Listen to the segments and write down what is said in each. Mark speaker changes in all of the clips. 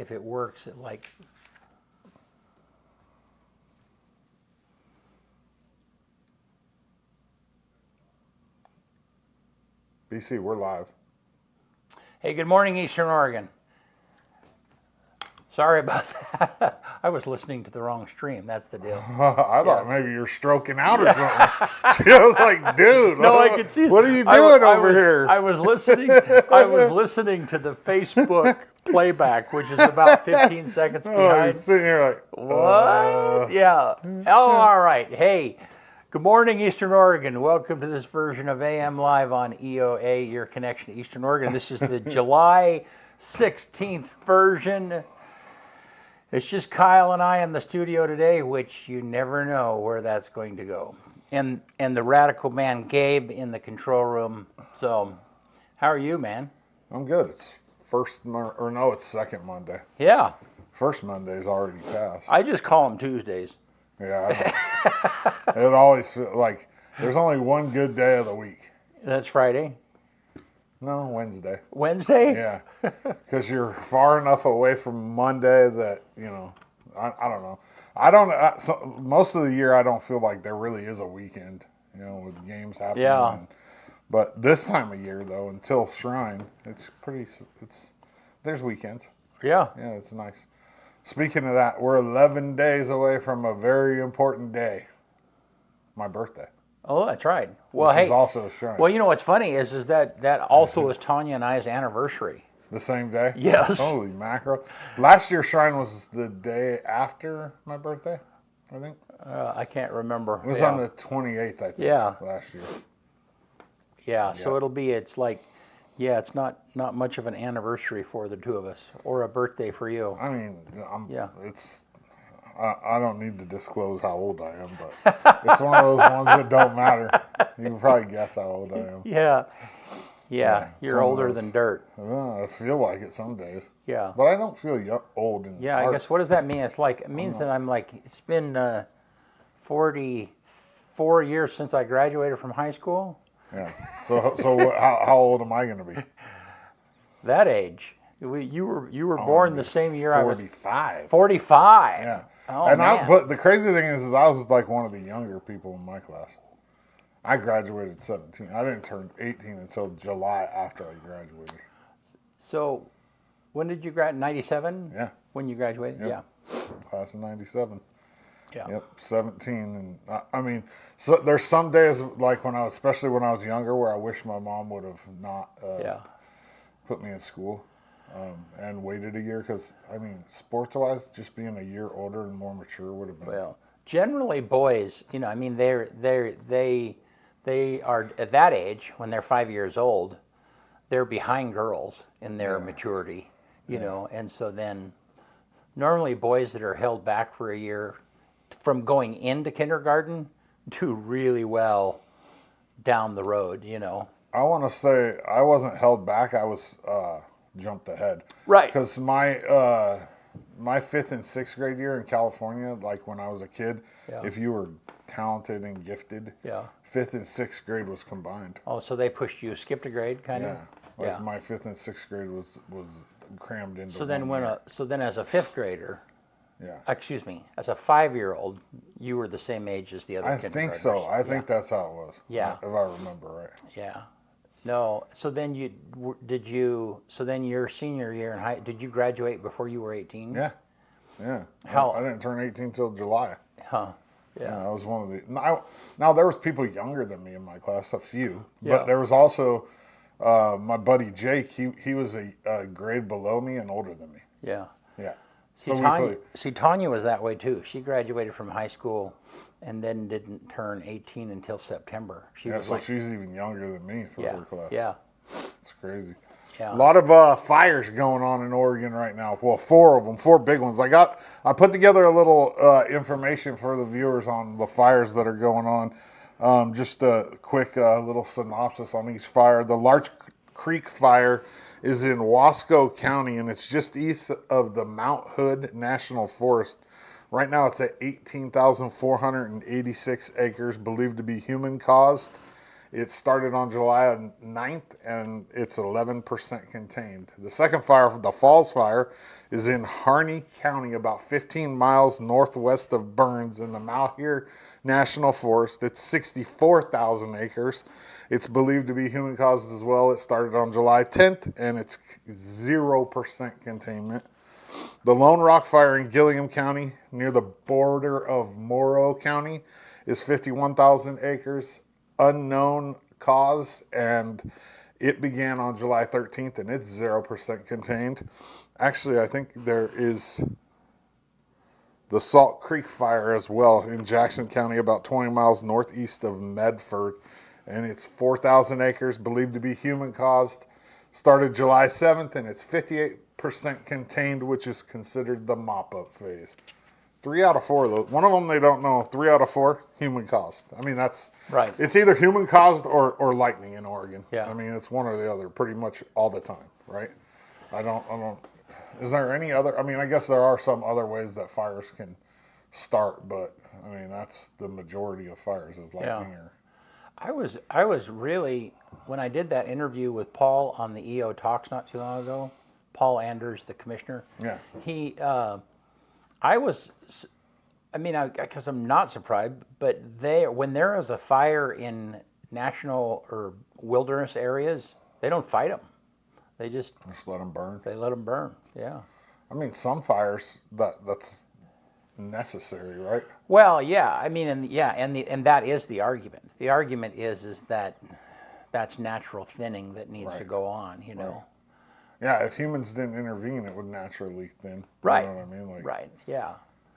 Speaker 1: if it works, it likes.
Speaker 2: BC, we're live.
Speaker 1: Hey, good morning, Eastern Oregon. Sorry about that. I was listening to the wrong stream. That's the deal.
Speaker 2: I thought maybe you're stroking out or something. I was like, dude,
Speaker 1: No, I could see.
Speaker 2: What are you doing over here?
Speaker 1: I was listening. I was listening to the Facebook playback, which is about 15 seconds
Speaker 2: Oh,
Speaker 1: behind.
Speaker 2: you're sitting here like,
Speaker 1: What? Yeah. Oh, all right. Hey, good morning, Eastern Oregon. Welcome to this version of AM Live on EOA, your connection to Eastern Oregon. This is the July 16th version. It's just Kyle and I in the studio today, which you never know where that's going to go. And the radical man Gabe in the control room. So, how are you, man?
Speaker 2: I'm good. It's it's second Monday.
Speaker 1: Yeah.
Speaker 2: First Monday's already passed.
Speaker 1: I just call them Tuesdays.
Speaker 2: Yeah. It always feels like there's only one good day of the week.
Speaker 1: That's Friday.
Speaker 2: No, Wednesday.
Speaker 1: Wednesday?
Speaker 2: Yeah, because you're far enough away from Monday that, you know, I don't know. Most of the year, I don't feel like there really is a weekend, you know, with games happening.
Speaker 1: Yeah.
Speaker 2: But this time of year, though, until Shrine, there's weekends.
Speaker 1: Yeah.
Speaker 2: Yeah, it's nice. Speaking of that, we're 11 days away from a very important day, my birthday.
Speaker 1: Oh, that's right. Well,
Speaker 2: which
Speaker 1: hey,
Speaker 2: is also Shrine.
Speaker 1: well, you know what's funny is that also is Tanya and I's anniversary.
Speaker 2: The same day?
Speaker 1: Yes.
Speaker 2: Holy mackerel. Last year, Shrine was the day after my birthday, I think.
Speaker 1: I can't remember.
Speaker 2: It was on the 28th, I think, last year.
Speaker 1: Yeah, so it's not much of an anniversary for the two of us, or a birthday for you.
Speaker 2: I mean,
Speaker 1: Yeah.
Speaker 2: I don't need to disclose how old I am, but it's one of those ones that don't matter. You can probably guess how old I am.
Speaker 1: Yeah, you're older than dirt.
Speaker 2: I feel like it some days.
Speaker 1: Yeah.
Speaker 2: But I don't feel old.
Speaker 1: I guess, what does that mean? It means that I'm like, it's been 44 years since I graduated from high school.
Speaker 2: Yeah. So how old am I going to be?
Speaker 1: That age. You were born the same year
Speaker 2: 45.
Speaker 1: I was. 45.
Speaker 2: Yeah.
Speaker 1: Oh,
Speaker 2: and
Speaker 1: man.
Speaker 2: but the crazy thing is I was like one of the younger people in my class. I graduated at 17. I didn't turn 18 until July after I graduated.
Speaker 1: So, when did you graduate? 97?
Speaker 2: Yeah.
Speaker 1: When you graduated?
Speaker 2: Yep.
Speaker 1: Yeah.
Speaker 2: Class of 97.
Speaker 1: Yeah.
Speaker 2: Yep, 17. And I mean, so there's some days, like especially when I was younger, where I wish my mom would have not put me in school and waited a year. Because, I mean, sports-wise, just being a year older and more mature would have been.
Speaker 1: Well, generally boys, you know, I mean, they are at that age, when they're 5 years old, they're behind girls in their maturity, you know. And so then normally boys that are held back for a year from going into kindergarten do really well down the road, you know.
Speaker 2: I want to say I wasn't held back. I was jumped ahead.
Speaker 1: Right.
Speaker 2: Because my 5th and 6th grade year in California, like when I was a kid, if you were talented and gifted, 5th and 6th grade was combined.
Speaker 1: Oh, so they pushed you, skipped a grade, kind of?
Speaker 2: Yeah. My 5th and 6th grade was crammed into.
Speaker 1: So then, as a 5th grader,
Speaker 2: Yeah.
Speaker 1: Excuse me. As a 5-year-old, you were the same age as the other kindergartners.
Speaker 2: I think so. I think that's how it was.
Speaker 1: Yeah.
Speaker 2: If I remember right.
Speaker 1: Yeah. No. So then So then your senior year in high, did you graduate before you were 18?
Speaker 2: Yeah. Yeah.
Speaker 1: How?
Speaker 2: I didn't turn 18 until July.
Speaker 1: Huh. Yeah.
Speaker 2: I was one of the. Now there was people younger than me in my class, a few,
Speaker 1: Yeah.
Speaker 2: but there was also my buddy Jake. He was a grade below me and older than me.
Speaker 1: Yeah.
Speaker 2: Yeah.
Speaker 1: Tanya was that way too. She graduated from high school and then didn't turn 18 until September.
Speaker 2: So she's even younger than me for her class.
Speaker 1: Yeah.
Speaker 2: It's crazy.
Speaker 1: Yeah.
Speaker 2: A lot of fires going on in Oregon right now. Well, 4 of them, 4 big ones. I put together a little information for the viewers on the fires that are going on. Just a quick little synopsis on each fire. The Larch Creek Fire is in Wasco County, and it's just east of the Mount Hood National Forest. Right now it's at 18,486 acres, believed to be human-caused. It started on July 9th, and it's 11% contained. The second fire, the Falls Fire, is in Harney County, about 15 miles northwest of Burns in the Malheur National Forest. It's 64,000 acres. It's believed to be human-caused as well. It started on July 10th, and it's 0% containment. The Lone Rock Fire in Gilliam County, near the border of Morrow County, is 51,000 acres. Unknown cause, and it began on July 13th, and it's 0% contained. Actually, I think there is the Salt Creek Fire as well in Jackson County, about 20 miles northeast of Medford, and it's 4,000 acres, believed to be human caused. Started July 7th, and it's 58% contained, which is considered the mop-up phase. 3 out of 4 of those. One of them they don't know. 3 out of 4 human caused. I mean, that's
Speaker 1: right.
Speaker 2: It's either human caused or lightning in Oregon.
Speaker 1: Yeah.
Speaker 2: I mean, it's one or the other pretty much all the time, right? I don't. Is there any other? I mean, I guess there are some other ways that fires can start, but I mean that's the majority of fires is lightning.
Speaker 1: Yeah. I was really, when I did that interview with Paul on the EO Talks not too long ago. Paul Anders, the commissioner.
Speaker 2: Yeah.
Speaker 1: He. Because I'm not surprised, but when there is a fire in national or wilderness areas, they don't fight them. They just
Speaker 2: let them burn.
Speaker 1: They let them burn. Yeah.
Speaker 2: I mean, some fires that's necessary, right?
Speaker 1: Well, yeah. I mean, and that is the argument. The argument is that that's natural thinning that needs to go on. You know.
Speaker 2: Right. Yeah, if humans didn't intervene, it would naturally thin.
Speaker 1: Right.
Speaker 2: You know what I mean? Like,
Speaker 1: right. Yeah.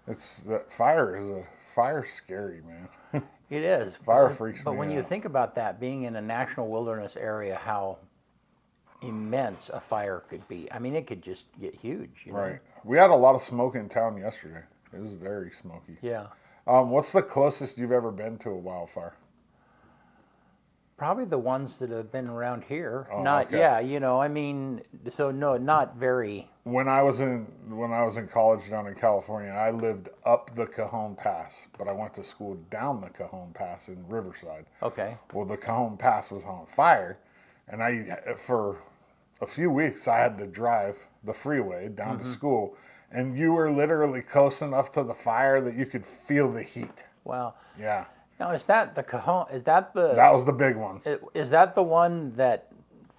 Speaker 2: It's that fire's scary, man.
Speaker 1: It is.
Speaker 2: Fire freaks me out.
Speaker 1: But when you think about that, being in a national wilderness area, how immense a fire could be. I mean, it could just get huge. You know?
Speaker 2: Right. We had a lot of smoke in town yesterday. It was very smoky.
Speaker 1: Yeah.
Speaker 2: What's the closest you've ever been to a wildfire?
Speaker 1: Probably the ones that have been around here.
Speaker 2: Oh,
Speaker 1: not,
Speaker 2: okay.
Speaker 1: yeah, you know, I mean, so no, not very.
Speaker 2: When I was in college down in California, I lived up the Cajon Pass, but I went to school down the Cajon Pass in Riverside.
Speaker 1: Okay.
Speaker 2: Well, the Cajon Pass was on fire, and for a few weeks I had to drive the freeway down to school, and you were literally close enough to the fire that you could feel the heat.
Speaker 1: Wow.
Speaker 2: Yeah.
Speaker 1: Now, is that the Cajon? Is that the?
Speaker 2: That was the big one.
Speaker 1: Is that the one that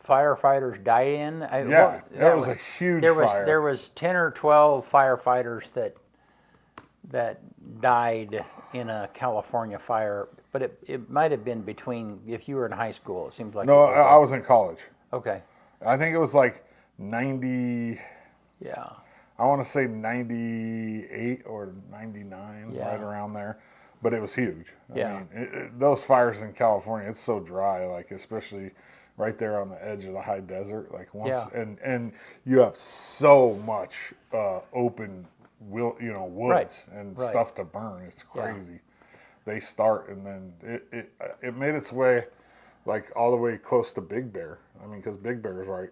Speaker 1: firefighters died in?
Speaker 2: Yeah, it was a huge fire.
Speaker 1: There was 10 or 12 firefighters that died in a California fire, but it might have been between, if you were in high school, it seems like.
Speaker 2: No, I was in college.
Speaker 1: Okay.
Speaker 2: I think it was like 90.
Speaker 1: Yeah.
Speaker 2: I want to say 98 or 99, right around there. But it was huge. I mean, those fires in California, it's so dry, like especially right there on the edge of the high desert. Like and you have so much open, woods and stuff to burn. It's crazy. Yeah. They start and then it made its way like all the way close to Big Bear. I mean, because Big Bear is right,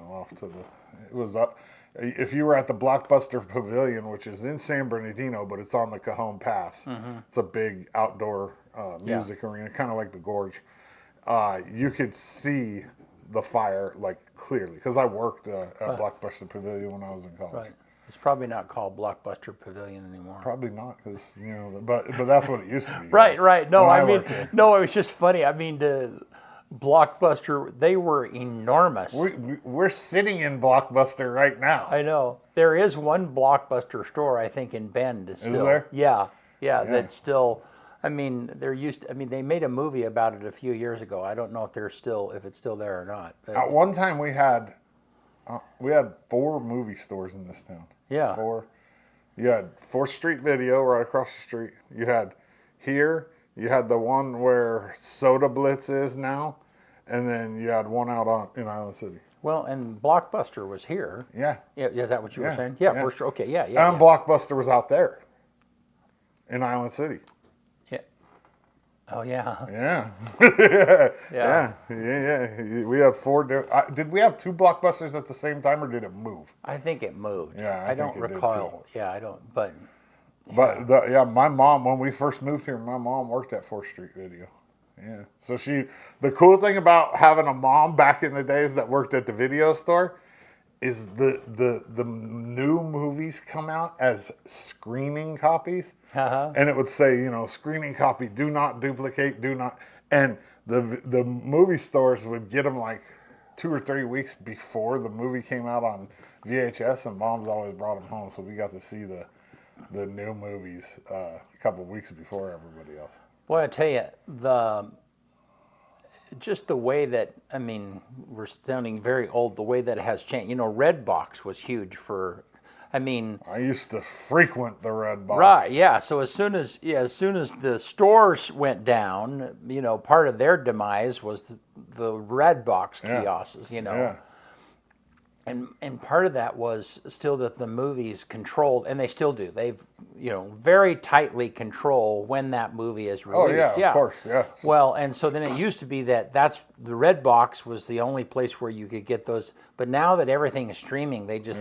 Speaker 2: off to it was up. If you were at the Blockbuster Pavilion, which is in San Bernardino, but it's on the Cajon Pass, it's a big outdoor music arena, kind of like the Gorge. You could see the fire like clearly because I worked at Blockbuster Pavilion when I was in college.
Speaker 1: Right. It's probably not called Blockbuster Pavilion anymore.
Speaker 2: Probably not because but that's what it used to be.
Speaker 1: Right. No, it was just funny. I mean, Blockbuster, they were enormous.
Speaker 2: We're sitting in Blockbuster right now.
Speaker 1: I know. There is one Blockbuster store, I think, in Bend. Still.
Speaker 2: Is there?
Speaker 1: Yeah, that's still, I mean, they made a movie about it a few years ago. I don't know if it's still there or not. But
Speaker 2: at one time we had 4 movie stores in this town.
Speaker 1: Yeah.
Speaker 2: 4. You had 4th Street Video right across the street. You had here. You had the one where Soda Blitz is now, and then you had one out in Island City.
Speaker 1: Well, and Blockbuster was here.
Speaker 2: Yeah.
Speaker 1: Is that what you were saying? Yeah, for sure. Okay, yeah.
Speaker 2: And Blockbuster was out there in Island City.
Speaker 1: Yeah. Oh, yeah.
Speaker 2: Yeah. Yeah. We had 4. Did we have 2 Blockbusters at the same time, or did it move?
Speaker 1: I think it moved.
Speaker 2: Yeah,
Speaker 1: I don't recall. Yeah, I don't, but...
Speaker 2: But my mom, when we first moved here, my mom worked at 4th Street Video. Yeah. So the cool thing about having a mom back in the days that worked at the video store is the new movies come out as screening copies, and it would say, screening copy, do not duplicate, do not, and the movie stores would get them like 2 or 3 weeks before the movie came out on VHS, and moms always brought them home, so we got to see the new movies a couple of weeks before everybody else.
Speaker 1: Boy, I tell you, just the way that, I mean, we're sounding very old, the way that it has changed. Redbox was huge for, I
Speaker 2: used to frequent the Redbox.
Speaker 1: Right, yeah. So as soon as the stores went down, part of their demise was the Redbox kiosks,
Speaker 2: Yeah.
Speaker 1: And part of that was still that the movies controlled, and they still do. They've, very tightly control when that movie is released.
Speaker 2: Oh, yeah, of course, yes.
Speaker 1: Well, and so then it used to be that's the Redbox was the only place where you could get those. But now that everything is streaming, they just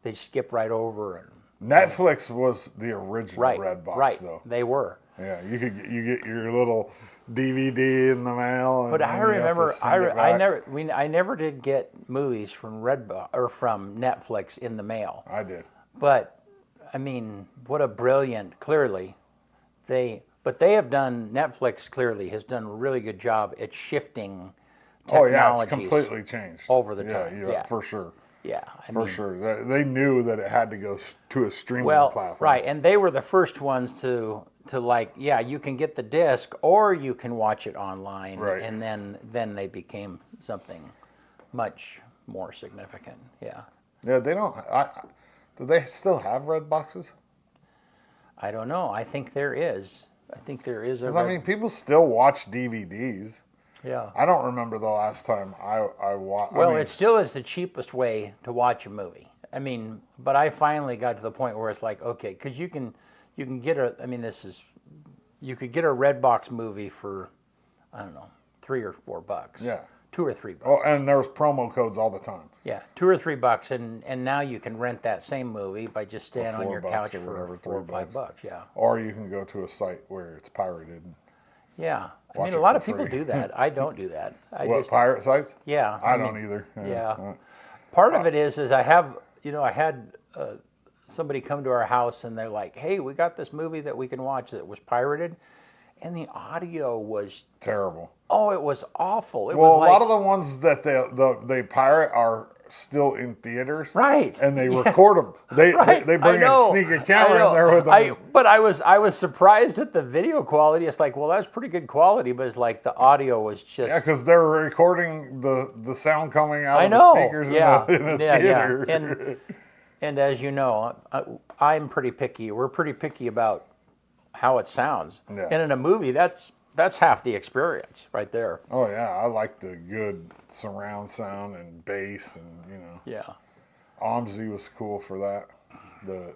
Speaker 1: they skip right over. And
Speaker 2: Netflix was the original Redbox, though.
Speaker 1: They were.
Speaker 2: Yeah, you get your little DVD in the mail. And
Speaker 1: but I remember, I never did get movies from Redbox or from Netflix in the mail.
Speaker 2: I did.
Speaker 1: But what a brilliant! Clearly, Netflix clearly has done a really good job at shifting technologies.
Speaker 2: Oh yeah, it's completely changed
Speaker 1: over the time.
Speaker 2: Yeah, for sure.
Speaker 1: Yeah,
Speaker 2: for sure. They knew that it had to go to a streaming platform.
Speaker 1: Right, and they were the first ones to you can get the disc or you can watch it online,
Speaker 2: right.
Speaker 1: And then they became something much more significant. Yeah.
Speaker 2: Yeah, they don't. Do they still have red boxes?
Speaker 1: I don't know. I think there is.
Speaker 2: Because people still watch DVDs.
Speaker 1: Yeah.
Speaker 2: I don't remember the last time I watched.
Speaker 1: Well, it still is the cheapest way to watch a movie. But I finally got to the point where it's like, okay, because you can get you could get a Redbox movie for, I don't know, $3 or $4.
Speaker 2: Yeah.
Speaker 1: $2 or $3.
Speaker 2: Oh, and there was promo codes all the time.
Speaker 1: Yeah, $2 or $3, and now you can rent that same movie by just staying on your couch for $4 or $5. Yeah.
Speaker 2: Or you can go to a site where it's pirated.
Speaker 1: Yeah, a lot of people do that. I don't do that.
Speaker 2: Pirate sites?
Speaker 1: Yeah,
Speaker 2: I don't either.
Speaker 1: Yeah. Part of it is I have, I had somebody come to our house and they're like, "Hey, we got this movie that we can watch that was pirated," and the audio was
Speaker 2: terrible.
Speaker 1: Oh, it was awful.
Speaker 2: A lot of the ones that they pirate are still in theaters,
Speaker 1: right?
Speaker 2: And they record them. They bring a sneaker camera in there with them.
Speaker 1: But I was surprised at the video quality. It's like, well, that's pretty good quality, but it's like the audio was just
Speaker 2: because they're recording the sound coming out of the speakers in a theater.
Speaker 1: Yeah. And as you know, I'm pretty picky. We're pretty picky about how it sounds.
Speaker 2: Yeah.
Speaker 1: And in a movie, that's half the experience right there.
Speaker 2: Oh yeah, I like the good surround sound and bass and
Speaker 1: Yeah.
Speaker 2: OMSI was cool for that. The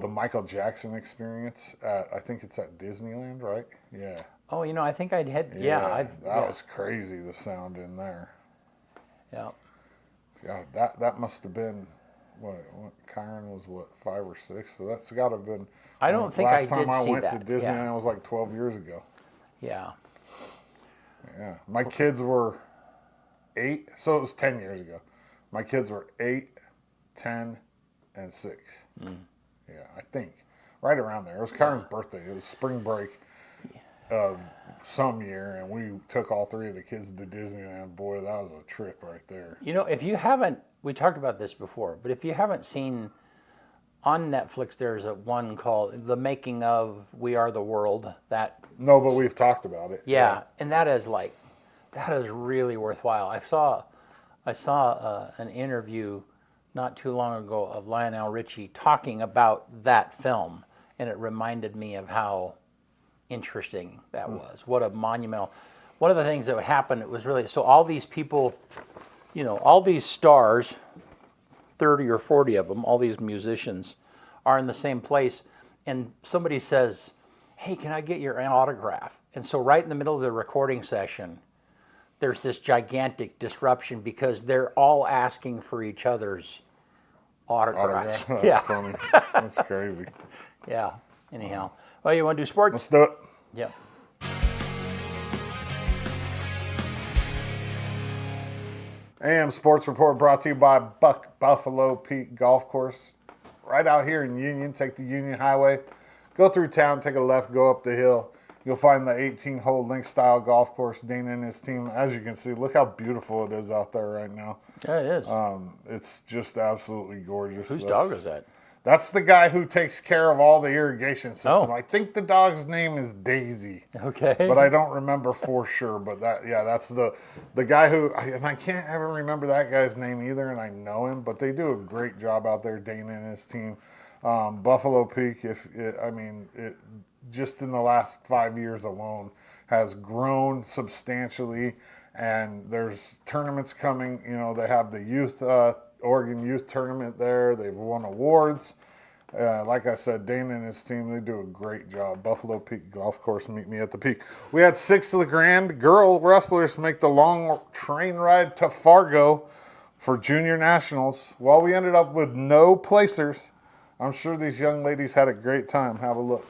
Speaker 2: Michael Jackson experience I think it's at Disneyland, right? Yeah.
Speaker 1: Oh, I think I'd had
Speaker 2: that was crazy, the sound in there.
Speaker 1: Yeah.
Speaker 2: Yeah, that must have been what Kyron was 5 or 6, so that's got to have been.
Speaker 1: I don't think I did see that.
Speaker 2: Last time I went to Disneyland was like 12 years ago.
Speaker 1: Yeah.
Speaker 2: Yeah, my kids were 8, so it was 10 years ago. My kids were 8, 10, and 6. Yeah, I think right around there. It was Kyron's birthday. It was spring break of some year, and we took all 3 of the kids to Disneyland. Boy, that was a trip right there.
Speaker 1: If you haven't, we talked about this before, but if you haven't seen on Netflix, there's one called "The Making of We Are the World."
Speaker 2: No, but we've talked about it.
Speaker 1: Yeah, and that is really worthwhile. I saw an interview not too long ago of Lionel Richie talking about that film, and it reminded me of how interesting that was. What a monumental. One of the things that would happen, it was really, so all these people, all these stars, 30 or 40 of them, all these musicians are in the same place, and somebody says, "Hey, can I get your autograph?" And so right in the middle of the recording session, there's this gigantic disruption because they're all asking for each other's autographs.
Speaker 2: That's funny. That's crazy.
Speaker 1: Yeah. Anyhow. Well, you want to do sports?
Speaker 2: Let's do it.
Speaker 1: Yep.
Speaker 2: AM Sports Report brought to you by Buffalo Peak Golf Course. Right out here in Union, take the Union Highway, go through town, take a left, go up the hill. You'll find the 18-hole link-style golf course. Dana and his team, as you can see, look how beautiful it is out there right now.
Speaker 1: Yeah, it is.
Speaker 2: It's just absolutely gorgeous.
Speaker 1: Whose dog is that?
Speaker 2: That's the guy who takes care of all the irrigation system.
Speaker 1: Oh.
Speaker 2: I think the dog's name is Daisy.
Speaker 1: Okay.
Speaker 2: But I don't remember for sure. But that's the guy who, and I can't ever remember that guy's name either, and I know him. But they do a great job out there, Dana and his team. Buffalo Peak, just in the last 5 years alone, has grown substantially, and there's tournaments coming. You know, they have the youth Oregon Youth Tournament there. They've won awards. Like I said, Dana and his team, they do a great job. Buffalo Peak Golf Course, meet me at the Peak. We had 6 LeGrand girl wrestlers make the long train ride to Fargo for Junior Nationals. While we ended up with no placers, I'm sure these young ladies had a great time. Have a look.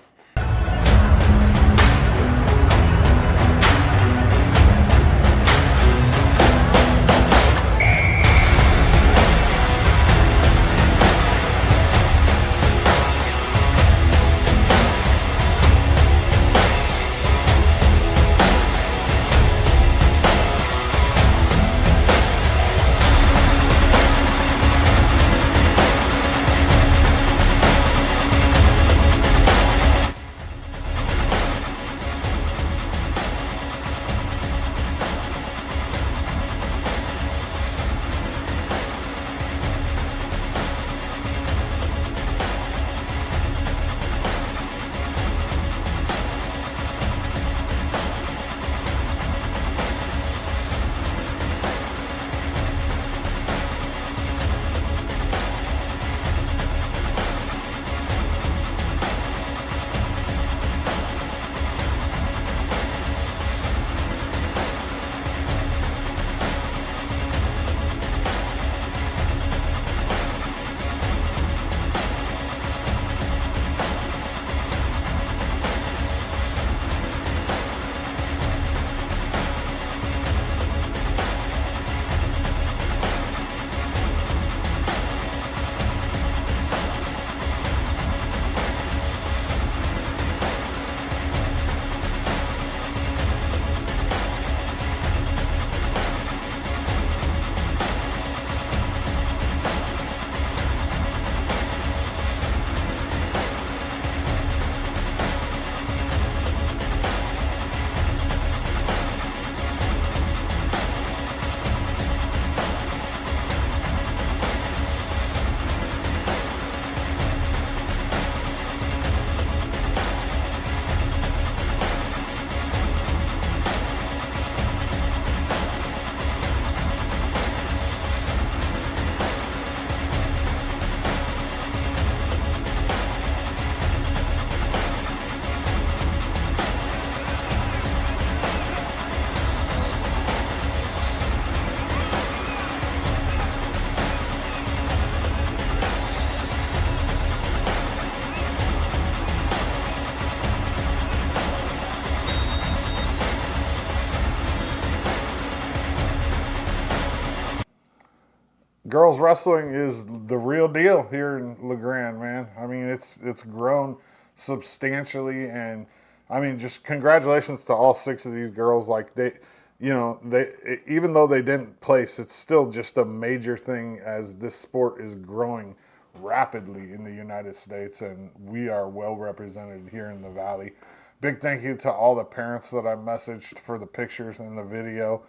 Speaker 2: Girls wrestling is the real deal here in LeGrand, man. I mean, it's grown substantially, and I mean, just congratulations to all 6 of these girls. Like they even though they didn't place, it's still just a major thing as this sport is growing rapidly in the United States, and we are well represented here in the Valley. Big thank you to all the parents that I messaged for the pictures and the video.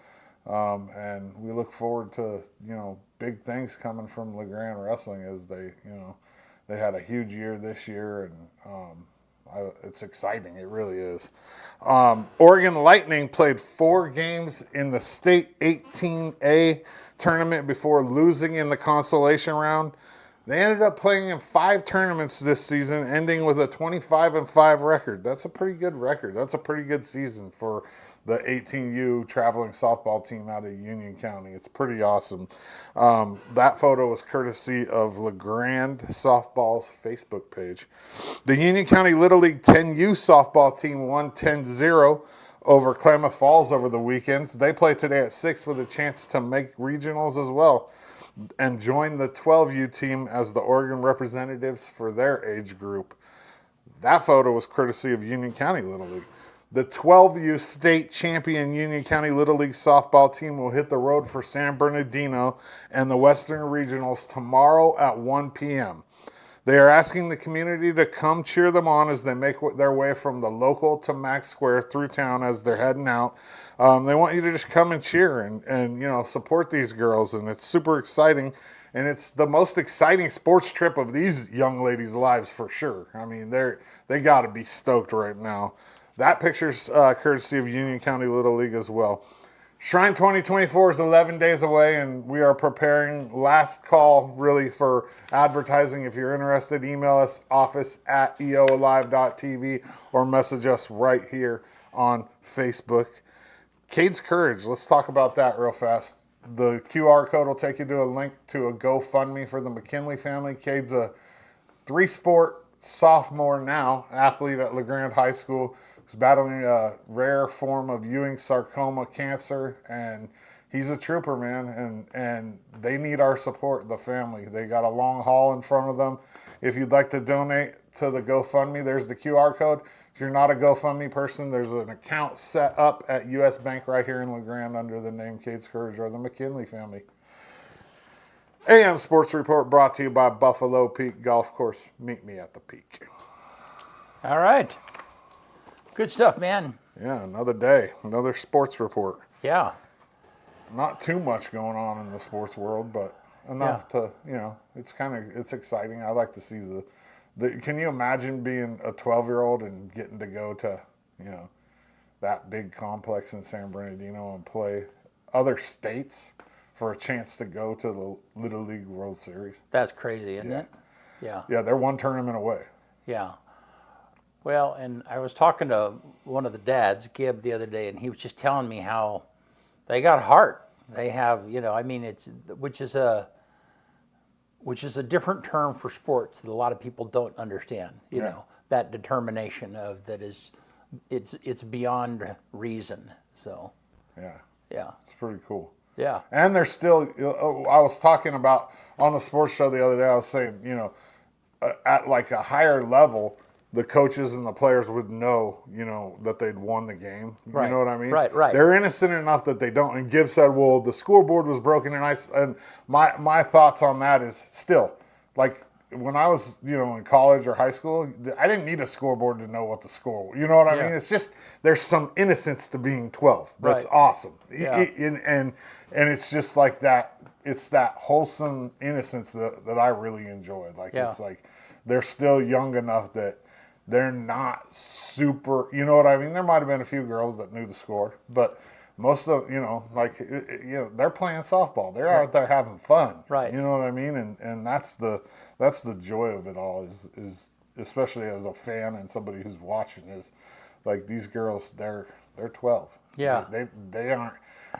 Speaker 2: And we look forward to, big things coming from LeGrand Wrestling as they had a huge year this year, and it's exciting. It really is. Oregon Lightning played 4 games in the state 18A tournament before losing in the consolation round. They ended up playing in 5 tournaments this season, ending with a 25-5 record. That's a pretty good record. That's a pretty good season for the 18U traveling softball team out of Union County. It's pretty awesome. That photo was courtesy of LeGrand Softball's Facebook page. The Union County Little League 10U softball team won 10-0 over Klamath Falls over the weekends. They play today at 6 with a chance to make regionals as well and join the 12U team as the Oregon representatives for their age group. That photo was courtesy of Union County Little League. The 12U state champion Union County Little League softball team will hit the road for San Bernardino and the Western Regionals tomorrow at 1 p.m. They are asking the community to come cheer them on as they make their way from the local to Max Square through town as they're heading out. They want you to just come and cheer and support these girls, and it's super exciting. And it's the most exciting sports trip of these young ladies' lives for sure. I mean, they got to be stoked right now. That picture's courtesy of Union County Little League as well. Shrine 2024 is 11 days away, and we are preparing last call really for advertising. If you're interested, email us office@eoalive.tv or message us right here on Facebook. Cade's Courage, let's talk about that real fast. The QR code will take you to a link to a GoFundMe for the McKinley family. Cade's a 3-sport sophomore now, athlete at LeGrand High School. He's battling a rare form of Ewing sarcoma cancer, and he's a trooper, man, and they need our support, the family. They got a long haul in front of them. If you'd like to donate to the GoFundMe, there's the QR code. If you're not a GoFundMe person, there's an account set up at U.S. Bank right here in LeGrand under the name Cade's Courage or the McKinley family. AM Sports Report brought to you by Buffalo Peak Golf Course. Meet me at the peak.
Speaker 1: All right. Good stuff, man.
Speaker 2: Yeah, another day, another sports report.
Speaker 1: Yeah.
Speaker 2: Not too much going on in the sports world, but enough to, it's exciting. I like to see can you imagine being a 12-year-old and getting to go to, that big complex in San Bernardino and play other states for a chance to go to the Little League World Series?
Speaker 1: That's crazy, isn't it? Yeah.
Speaker 2: Yeah, they're one tournament away.
Speaker 1: Yeah. Well, and I was talking to one of the dads, Gibb, the other day, and he was just telling me how they got heart. They have, which is a different term for sports that a lot of people don't understand. You know, that determination of that is, it's beyond reason. So.
Speaker 2: Yeah.
Speaker 1: Yeah.
Speaker 2: It's pretty cool.
Speaker 1: Yeah.
Speaker 2: And they're still. I was talking about on the sports show the other day. I was saying, at like a higher level, the coaches and the players would know, that they'd won the game. You know what I mean?
Speaker 1: Right.
Speaker 2: They're innocent enough that they don't. And Gibb said, well, the scoreboard was broken. And my thoughts on that is still, like, when I was, in college or high school, I didn't need a scoreboard to know what the score was. You know what I mean? It's just, there's some innocence to being 12. That's awesome.
Speaker 1: Yeah.
Speaker 2: And it's just like that. It's that wholesome innocence that I really enjoyed. Like, it's like they're still young enough that they're not super, you know what I mean? There might have been a few girls that knew the score, but most of, they're playing softball. They're out there having fun.
Speaker 1: Right.
Speaker 2: You know what I mean? And that's the joy of it all is especially as a fan and somebody who's watching is like these girls, they're 12.
Speaker 1: Yeah.
Speaker 2: They aren't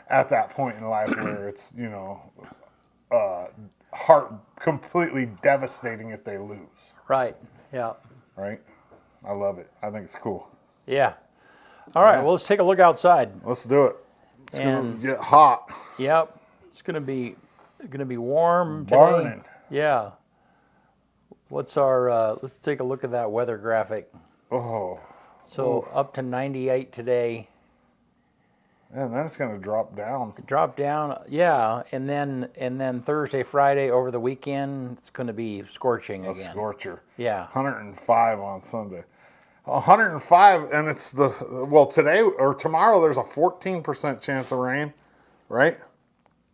Speaker 2: at that point in life where it's, heart completely devastating if they lose.
Speaker 1: Right. Yeah.
Speaker 2: Right? I love it. I think it's cool.
Speaker 1: Yeah. All right. Well, let's take a look outside.
Speaker 2: Let's do it. It's going to get hot.
Speaker 1: Yep. It's going to be warm today.
Speaker 2: Burning.
Speaker 1: Yeah. What's our? Let's take a look at that weather graphic.
Speaker 2: Oh.
Speaker 1: So up to 98 today.
Speaker 2: And then it's going to drop down.
Speaker 1: Drop down, yeah, and then Thursday, Friday, over the weekend, it's going to be scorching again.
Speaker 2: A scorcher.
Speaker 1: Yeah.
Speaker 2: 105 on Sunday. 105, and it's today or tomorrow there's a 14% chance of rain, right?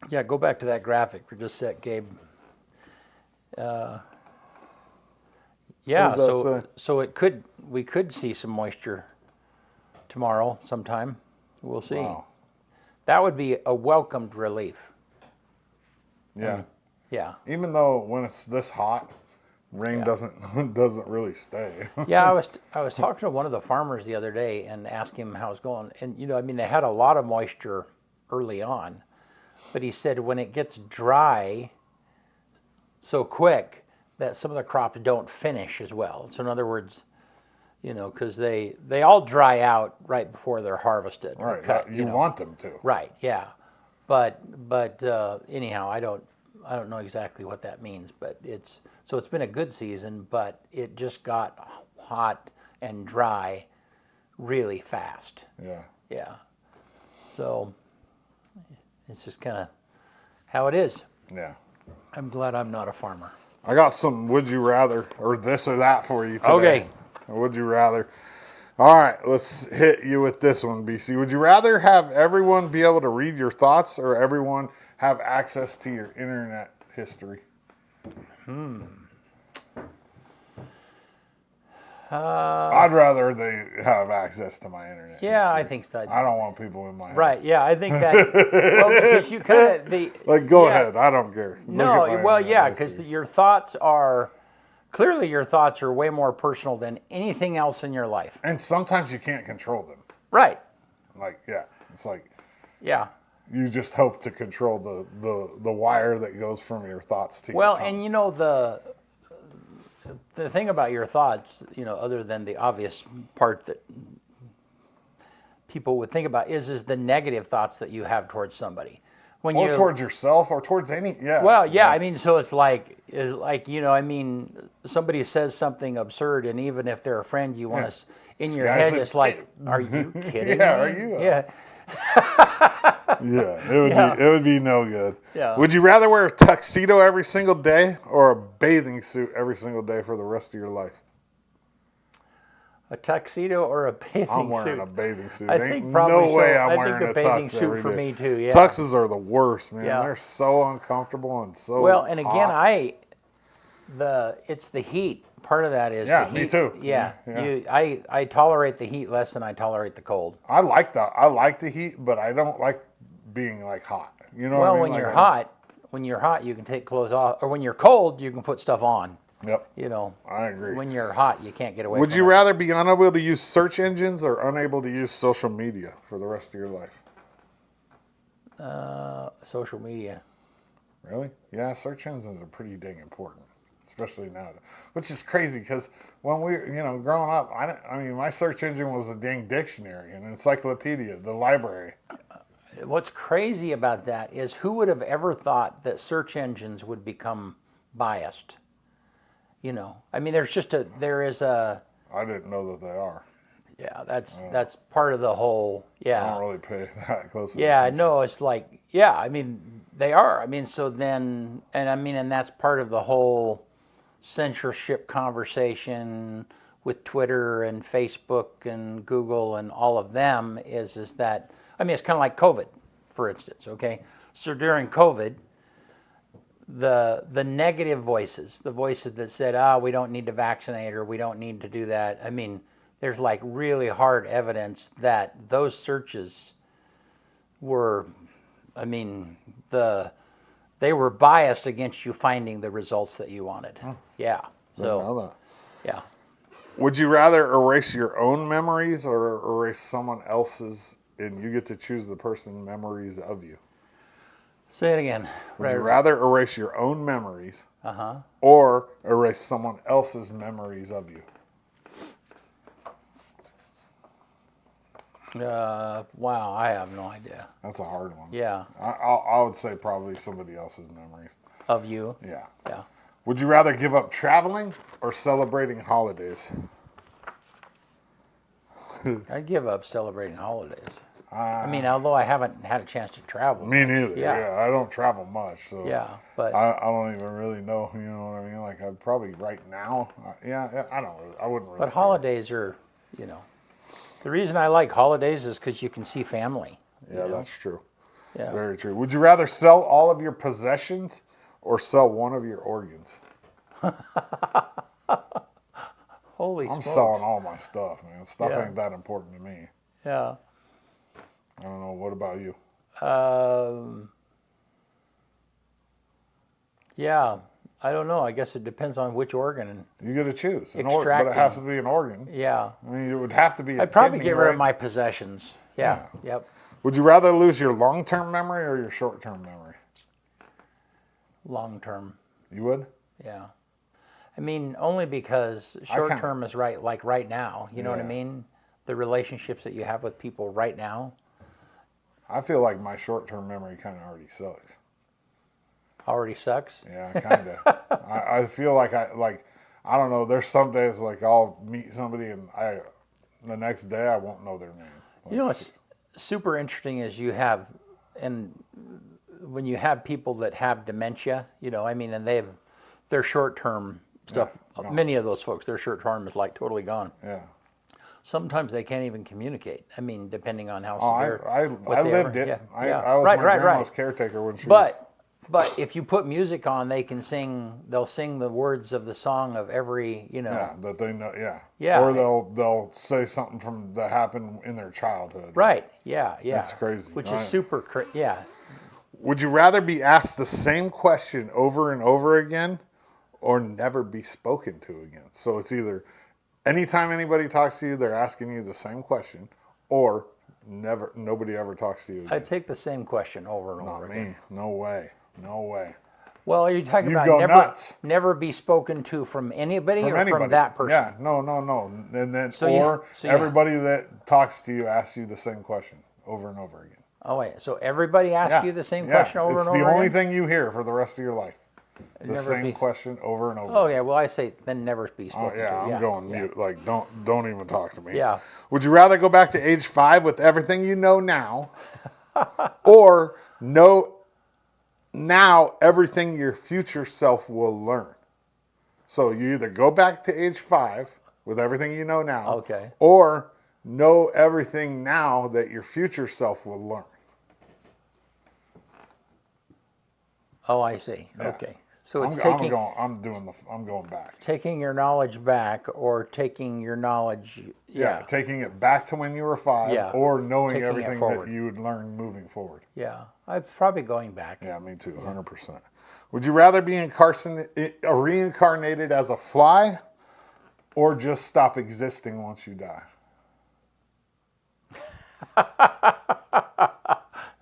Speaker 1: Yeah, go back to that graphic for just a sec, Gabe. So we could see some moisture tomorrow sometime. We'll see.
Speaker 2: Wow.
Speaker 1: That would be a welcomed relief.
Speaker 2: Yeah.
Speaker 1: Yeah.
Speaker 2: Even though when it's this hot, rain doesn't really stay.
Speaker 1: Yeah, I was talking to one of the farmers the other day and asked him how it's going. And they had a lot of moisture early on, but he said when it gets dry so quick that some of the crops don't finish as well. So in other words, you know, because they all dry out right before they're harvested.
Speaker 2: Right.
Speaker 1: Cut,
Speaker 2: You
Speaker 1: know.
Speaker 2: want them to.
Speaker 1: Right. Yeah. But anyhow, I don't know exactly what that means. But it's been a good season, but it just got hot and dry really fast.
Speaker 2: Yeah.
Speaker 1: Yeah. So it's just kind of how it is.
Speaker 2: Yeah.
Speaker 1: I'm glad I'm not a farmer.
Speaker 2: I got some would you rather or this or that for you today.
Speaker 1: Okay.
Speaker 2: Would you rather? All right, let's hit you with this one, BC. Would you rather have everyone be able to read your thoughts or everyone have access to your internet history? I'd rather they have access to my internet.
Speaker 1: Yeah,
Speaker 2: history.
Speaker 1: I think so.
Speaker 2: I don't want people in my head.
Speaker 1: Right. Yeah, I think that. Well, because you kind of
Speaker 2: Like, go ahead. I don't care.
Speaker 1: No,
Speaker 2: Look at my
Speaker 1: well,
Speaker 2: internet
Speaker 1: yeah, because
Speaker 2: history.
Speaker 1: your thoughts are clearly way more personal than anything else in your life.
Speaker 2: And sometimes you can't control them.
Speaker 1: Right.
Speaker 2: Like, yeah, it's like
Speaker 1: Yeah.
Speaker 2: you just hope to control the wire that goes from your thoughts to
Speaker 1: Well,
Speaker 2: your tongue.
Speaker 1: and you know the thing about your thoughts, you know, other than the obvious part that people would think about is the negative thoughts that you have towards somebody. When
Speaker 2: or towards yourself or towards any, yeah.
Speaker 1: Well, yeah, I mean, so it's like, you know, I mean, somebody says something absurd, and even if they're a friend, you want to, in your head, it's like, are you kidding
Speaker 2: Yeah,
Speaker 1: me?
Speaker 2: are you?
Speaker 1: Yeah.
Speaker 2: Yeah, it would be no good.
Speaker 1: Yeah.
Speaker 2: Would you rather wear a tuxedo every single day or a bathing suit every single day for the rest of your life?
Speaker 1: A tuxedo or a bathing suit?
Speaker 2: I'm wearing a bathing suit.
Speaker 1: I
Speaker 2: Ain't
Speaker 1: think probably
Speaker 2: no
Speaker 1: so.
Speaker 2: way I'm
Speaker 1: I
Speaker 2: wearing
Speaker 1: think
Speaker 2: a
Speaker 1: a bathing
Speaker 2: tux
Speaker 1: suit
Speaker 2: every
Speaker 1: for
Speaker 2: day.
Speaker 1: me too, yeah.
Speaker 2: Tuxes are the worst, man.
Speaker 1: Yeah.
Speaker 2: They're so uncomfortable and so
Speaker 1: Well, and again,
Speaker 2: hot.
Speaker 1: it's the heat. Part of that is
Speaker 2: Yeah,
Speaker 1: the heat.
Speaker 2: me too.
Speaker 1: Yeah,
Speaker 2: Yeah.
Speaker 1: I tolerate the heat less than I tolerate the cold.
Speaker 2: I like the heat, but I don't like being like hot. You know what I
Speaker 1: Well,
Speaker 2: mean?
Speaker 1: when
Speaker 2: Like,
Speaker 1: you're hot, you can take clothes off, or when you're cold, you can put stuff on.
Speaker 2: Yep.
Speaker 1: You know,
Speaker 2: I agree.
Speaker 1: when you're hot, you can't get away
Speaker 2: Would
Speaker 1: from
Speaker 2: you
Speaker 1: it.
Speaker 2: rather be unable to use search engines or unable to use social media for the rest of your life?
Speaker 1: Social media.
Speaker 2: Really? Yeah, search engines are pretty dang important, especially now. Which is crazy because when growing up, I mean, my search engine was a dang dictionary, an encyclopedia, the library.
Speaker 1: What's crazy about that is who would have ever thought that search engines would become biased? You know, I mean, there is a.
Speaker 2: I didn't know that they are.
Speaker 1: Yeah, that's part of the whole. Yeah.
Speaker 2: I don't really pay that close
Speaker 1: Yeah,
Speaker 2: attention.
Speaker 1: no, it's like, yeah, I mean, they are. I mean, so then, and that's part of the whole censorship conversation with Twitter and Facebook and Google and all of them is that, I mean, it's kind of like COVID, for instance, okay? So during COVID, the negative voices, the voices that said, we don't need to vaccinate or we don't need to do that, I mean, there's like really hard evidence that those searches were, I mean, they were biased against you finding the results that you wanted. Yeah.
Speaker 2: Didn't know that.
Speaker 1: Yeah.
Speaker 2: Would you rather erase your own memories or erase someone else's, and you get to choose the person's memories of you?
Speaker 1: Say it again.
Speaker 2: Would you rather erase your own memories
Speaker 1: Uh-huh.
Speaker 2: or erase someone else's memories of you?
Speaker 1: Wow, I have no idea.
Speaker 2: That's a hard one.
Speaker 1: Yeah.
Speaker 2: I would say probably somebody else's memories.
Speaker 1: Of you?
Speaker 2: Yeah.
Speaker 1: Yeah.
Speaker 2: Would you rather give up traveling or celebrating holidays?
Speaker 1: I'd give up celebrating holidays. I mean, although I haven't had a chance to travel.
Speaker 2: Me neither.
Speaker 1: Yeah.
Speaker 2: Yeah, I don't travel much, so
Speaker 1: Yeah, but
Speaker 2: I don't even really know. You know what I mean? Like I'd probably right now. I don't. I wouldn't really.
Speaker 1: but holidays are, you know, the reason I like holidays is because you can see family.
Speaker 2: Yeah, that's true.
Speaker 1: Yeah.
Speaker 2: Very true. Would you rather sell all of your possessions or sell one of your organs?
Speaker 1: Holy
Speaker 2: I'm
Speaker 1: smokes.
Speaker 2: selling all my stuff, man. Stuff
Speaker 1: Yeah.
Speaker 2: ain't that important to me.
Speaker 1: Yeah.
Speaker 2: I don't know. What about you?
Speaker 1: Yeah. I don't know. I guess it depends on which organ.
Speaker 2: You get to choose. But it
Speaker 1: Extracting.
Speaker 2: has to be an organ.
Speaker 1: Yeah.
Speaker 2: I mean, it would have to be.
Speaker 1: I'd probably
Speaker 2: kidney,
Speaker 1: get rid
Speaker 2: right?
Speaker 1: of my possessions. Yeah. Yep.
Speaker 2: Would you rather lose your long-term memory or your short-term memory?
Speaker 1: Long term.
Speaker 2: You would?
Speaker 1: Yeah. I mean, only because short term is right, like right now. You know what I mean? The relationships that you have with people right now.
Speaker 2: I feel like my short-term memory kind of already sucks.
Speaker 1: Already sucks?
Speaker 2: Yeah, kind of. I feel like I don't know, there's some days like I'll meet somebody and the next day I won't know their name. Like,
Speaker 1: You know what's super interesting is and when you have people that have dementia, you know, I mean, and their short-term stuff, many of those folks, their short-term is like totally gone.
Speaker 2: Yeah.
Speaker 1: Sometimes they can't even communicate. I mean, depending on how severe.
Speaker 2: I lived it.
Speaker 1: Yeah,
Speaker 2: I was my grandma's caretaker when she was...
Speaker 1: But if you put music on, they'll sing the words of the song of every, you know.
Speaker 2: Yeah, that they know,
Speaker 1: Yeah.
Speaker 2: Or they'll say something that happened in their childhood.
Speaker 1: Right, yeah.
Speaker 2: That's crazy.
Speaker 1: Which is super, yeah.
Speaker 2: Would you rather be asked the same question over and over again or never be spoken to again? So it's either anytime anybody talks to you, they're asking you the same question, or nobody ever talks to you again.
Speaker 1: I'd take the same question over and over again.
Speaker 2: Not me. No way. No way.
Speaker 1: Well, are you talking about never be spoken to from anybody from that person?
Speaker 2: Yeah, no. And then everybody that talks to you asks you the same question over and over again.
Speaker 1: Oh wait, so everybody asks you the same question over and over again?
Speaker 2: It's the only thing you hear for the rest of your life. The same question over and over.
Speaker 1: Oh yeah, well I say then never be spoken to.
Speaker 2: I'm going mute. Like don't even talk to me.
Speaker 1: Yeah.
Speaker 2: Would you rather go back to age 5 with everything you know now, or know now everything your future self will learn? So you either go back to age 5 with everything you know now,
Speaker 1: okay,
Speaker 2: or know everything now that your future self will learn.
Speaker 1: Oh, I see.
Speaker 2: Yeah.
Speaker 1: Okay. So it's
Speaker 2: I'm going back.
Speaker 1: Taking your knowledge back, or taking your knowledge.
Speaker 2: Yeah, taking it back to when you were 5, or knowing everything that you would learn moving forward.
Speaker 1: Yeah, I'm probably going back.
Speaker 2: Yeah, me too, 100%. Would you rather be reincarnated as a fly, or just stop existing once you die?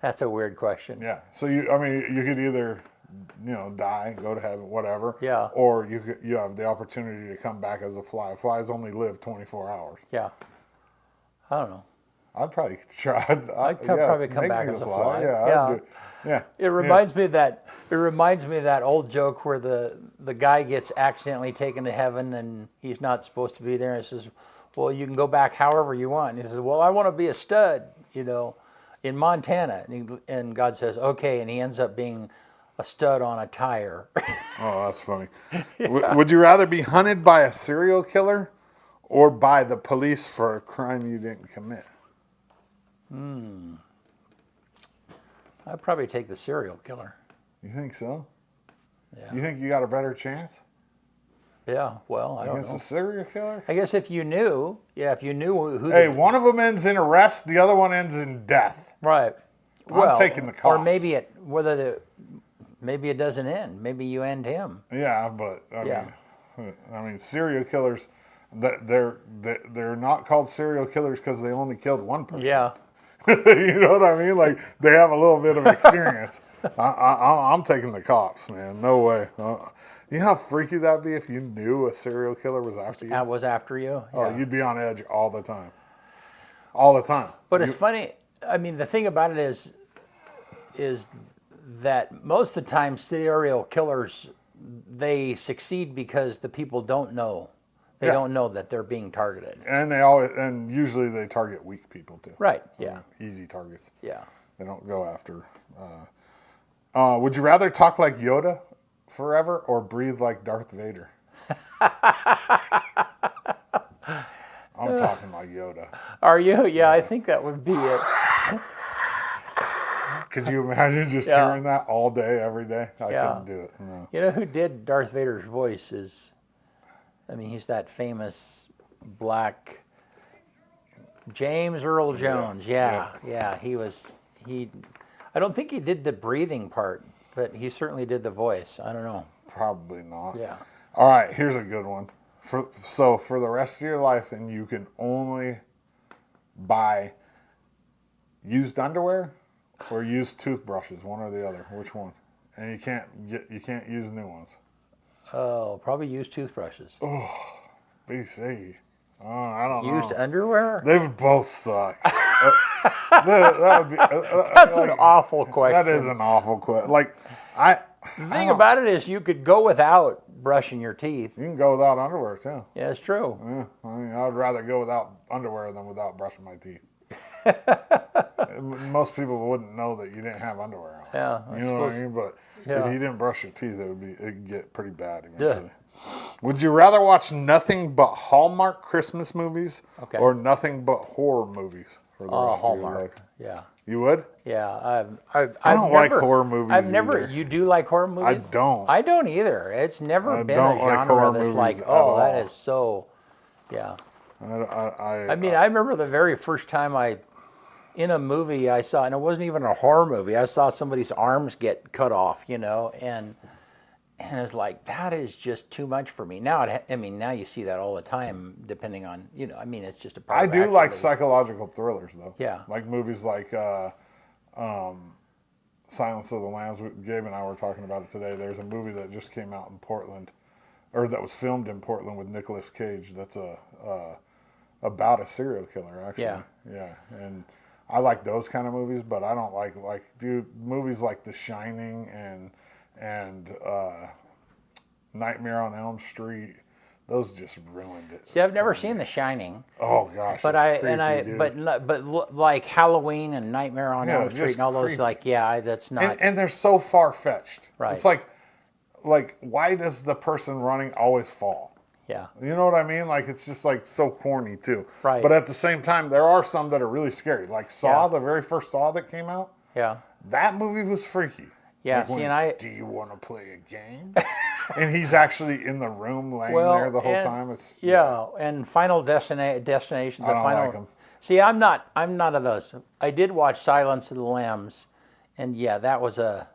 Speaker 1: That's a weird question.
Speaker 2: Yeah. So you could either, die, go to heaven, whatever.
Speaker 1: Yeah.
Speaker 2: Or you have the opportunity to come back as a fly. Flies only live 24 hours.
Speaker 1: Yeah. I don't know.
Speaker 2: I'd probably try.
Speaker 1: I'd probably come back as a fly.
Speaker 2: Yeah.
Speaker 1: It reminds me of that old joke where the guy gets accidentally taken to heaven and he's not supposed to be there, and he says, "Well, you can go back however you want." And he says, "Well, I want to be a stud, in Montana." And God says, "Okay," and he ends up being a stud on a tire.
Speaker 2: Oh, that's funny. Would you rather be hunted by a serial killer or by the police for a crime you didn't commit?
Speaker 1: I'd probably take the serial killer.
Speaker 2: You think so?
Speaker 1: Yeah.
Speaker 2: You think you got a better chance?
Speaker 1: Yeah, well, I don't know.
Speaker 2: Against a serial killer?
Speaker 1: I guess if you knew who...
Speaker 2: Hey, one of them ends in arrest, the other one ends in death.
Speaker 1: Right.
Speaker 2: I'm taking the cops.
Speaker 1: Or maybe maybe it doesn't end. Maybe you end him.
Speaker 2: Yeah, but I mean, serial killers, they're not called serial killers because they only killed one person.
Speaker 1: Yeah.
Speaker 2: You know what I mean? Like, they have a little bit of experience. I'm taking the cops, man. No way. You know how freaky that'd be if you knew a serial killer was after you?
Speaker 1: I was after you? Yeah.
Speaker 2: Oh, you'd be on edge all the time. All the time.
Speaker 1: But it's funny. I mean, the thing about it is that most of the time serial killers, they succeed because the people don't know. They don't know that they're being targeted.
Speaker 2: And usually they target weak people too.
Speaker 1: Right. Yeah.
Speaker 2: Easy targets.
Speaker 1: Yeah.
Speaker 2: They don't go after. Would you rather talk like Yoda forever or breathe like Darth Vader? I'm talking like Yoda.
Speaker 1: Are you? Yeah, I think that would be it.
Speaker 2: Could you imagine just hearing that all day, every day? I couldn't do it. No.
Speaker 1: You know who did Darth Vader's voice he's that famous black James Earl Jones. Yeah. I don't think he did the breathing part, but he certainly did the voice. I don't know.
Speaker 2: Probably not.
Speaker 1: Yeah.
Speaker 2: All right, here's a good one. So for the rest of your life, and you can only buy used underwear or used toothbrushes, one or the other. Which one? And you can't use new ones.
Speaker 1: Oh, probably used toothbrushes.
Speaker 2: BC. I don't
Speaker 1: Used
Speaker 2: know.
Speaker 1: underwear?
Speaker 2: They would both suck. that would be.
Speaker 1: That's an awful question.
Speaker 2: That is an awful question. Like,
Speaker 1: The thing about it is you could go without brushing your teeth.
Speaker 2: you can go without underwear too.
Speaker 1: Yeah, it's true.
Speaker 2: Yeah, I mean, I'd rather go without underwear than without brushing my teeth. Most people wouldn't know that you didn't have underwear on.
Speaker 1: Yeah,
Speaker 2: you know what I mean. But
Speaker 1: yeah.
Speaker 2: if you didn't brush your teeth, it'd get pretty bad eventually. Would you rather watch nothing but Hallmark Christmas movies or nothing but horror movies for the rest of your life?
Speaker 1: Yeah.
Speaker 2: You would?
Speaker 1: Yeah.
Speaker 2: I don't like horror movies.
Speaker 1: I've never.
Speaker 2: either.
Speaker 1: You do like horror movies?
Speaker 2: I don't.
Speaker 1: I don't either. It's never been a
Speaker 2: don't like
Speaker 1: genre
Speaker 2: horror
Speaker 1: that's
Speaker 2: movies
Speaker 1: like,
Speaker 2: at
Speaker 1: oh, that
Speaker 2: all.
Speaker 1: is so. Yeah.
Speaker 2: I
Speaker 1: I mean, I remember the very first time in a movie I saw, and it wasn't even a horror movie. I saw somebody's arms get cut off, and it's like, that is just too much for me. Now, now you see that all the time, depending on, it's just a part
Speaker 2: I
Speaker 1: of
Speaker 2: do
Speaker 1: action
Speaker 2: like
Speaker 1: movies.
Speaker 2: psychological thrillers, though.
Speaker 1: Yeah.
Speaker 2: Like movies like Silence of the Lambs. Gabe and I were talking about it today. There's a movie that just came out in Portland, or that was filmed in Portland with Nicolas Cage. That's about a serial killer, actually. Yeah. And I like those kind of movies, but I don't like movies like The Shining and Nightmare on Elm Street. Those just ruined it.
Speaker 1: See, I've never seen The Shining.
Speaker 2: Oh gosh,
Speaker 1: But
Speaker 2: it's creepy, dude.
Speaker 1: but like Halloween and Nightmare on Elm Street
Speaker 2: just
Speaker 1: and all those,
Speaker 2: creepy.
Speaker 1: that's not
Speaker 2: And they're so far fetched.
Speaker 1: Right.
Speaker 2: It's like why does the person running always fall?
Speaker 1: yeah.
Speaker 2: You know what I mean? Like, it's just like so corny too.
Speaker 1: Right.
Speaker 2: But at the same time, there are some that are really scary. Like Saw,
Speaker 1: Yeah.
Speaker 2: the very first Saw that came out.
Speaker 1: Yeah.
Speaker 2: That movie was freaky.
Speaker 1: Yeah.
Speaker 2: Like
Speaker 1: see,
Speaker 2: when, do you want to play a game? And he's actually in the room laying there the whole time. It's
Speaker 1: and Final Destination.
Speaker 2: I don't like 'em.
Speaker 1: See, I'm not of those. I did watch Silence of the Lambs, and that was a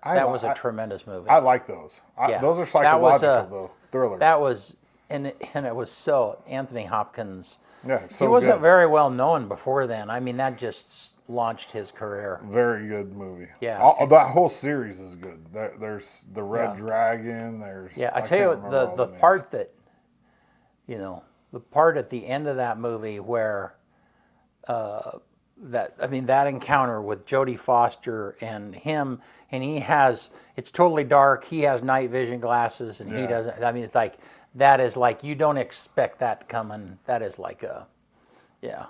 Speaker 1: tremendous movie.
Speaker 2: I like those. Those are psychological though, thrillers.
Speaker 1: That was and it was so Anthony Hopkins.
Speaker 2: Yeah, so
Speaker 1: he wasn't
Speaker 2: good.
Speaker 1: very well known before then. I mean, that just launched his career.
Speaker 2: Very good movie.
Speaker 1: Yeah.
Speaker 2: That whole series is good. There's the Red Dragon. There's
Speaker 1: I tell you what, the part that, the part at the end of that movie where, that encounter with Jodie Foster and him, and it's totally dark. He has night vision glasses, and he doesn't. I mean, it's like, that is like, you don't expect that coming. That is like
Speaker 2: Yeah,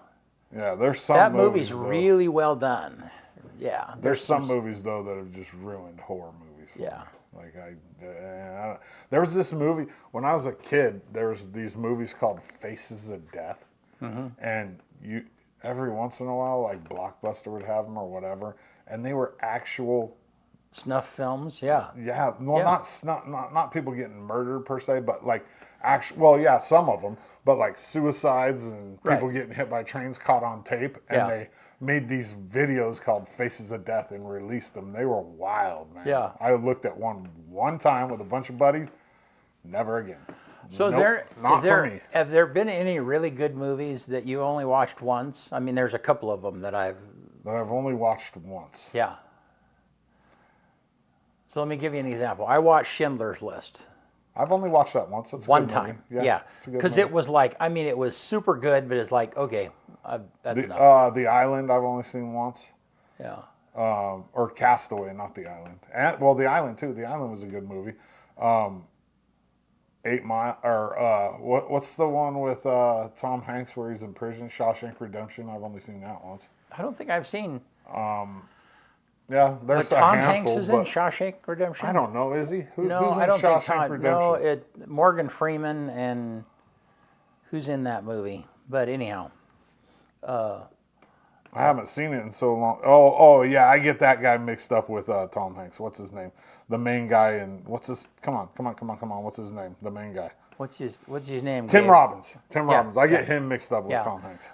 Speaker 2: there's some
Speaker 1: that
Speaker 2: movies,
Speaker 1: movie's really well done. Yeah.
Speaker 2: There's some movies though that have just ruined horror movies.
Speaker 1: Yeah.
Speaker 2: Like there was this movie when I was a kid. There was these movies called Faces of Death, and every once in a while, like Blockbuster would have them or whatever, and they were actual
Speaker 1: snuff films. Yeah.
Speaker 2: Yeah. Well, not people getting murdered per se, but like some of them, but like suicides and people getting hit by trains caught on tape, and they made these videos called Faces of Death and released them. They were wild, man.
Speaker 1: Yeah.
Speaker 2: I looked at one time with a bunch of buddies. Never again.
Speaker 1: So
Speaker 2: for me.
Speaker 1: Have there been any really good movies that you only watched once? I mean, there's a couple of them that I've
Speaker 2: only watched once.
Speaker 1: Yeah. So let me give you an example. I watched Schindler's List.
Speaker 2: I've only watched that once. It's a
Speaker 1: one
Speaker 2: good
Speaker 1: time.
Speaker 2: movie.
Speaker 1: Yeah. Because it was like, it was super good, but it's like, okay, that's enough.
Speaker 2: The Island I've only seen once.
Speaker 1: Yeah.
Speaker 2: Or Castaway, not The Island. The Island too. The Island was a good movie. 8 Mile, or what's the one with Tom Hanks where he's in prison? Shawshank Redemption. I've only seen that once.
Speaker 1: I don't think I've seen.
Speaker 2: Yeah, there's
Speaker 1: but
Speaker 2: a
Speaker 1: Tom
Speaker 2: handful.
Speaker 1: Hanks is in Shawshank Redemption.
Speaker 2: I don't know. Is he? Who's in
Speaker 1: I don't
Speaker 2: Shawshank
Speaker 1: think Tom.
Speaker 2: Redemption?
Speaker 1: No, Morgan Freeman and who's in that movie? But anyhow.
Speaker 2: I haven't seen it in so long. Oh yeah, I get that guy mixed up with Tom Hanks. What's his name? The main guy and come on. What's his name? The main guy.
Speaker 1: What's his name?
Speaker 2: Tim
Speaker 1: Gabe?
Speaker 2: Robbins. Tim Robbins. I get him mixed up with Tom Hanks.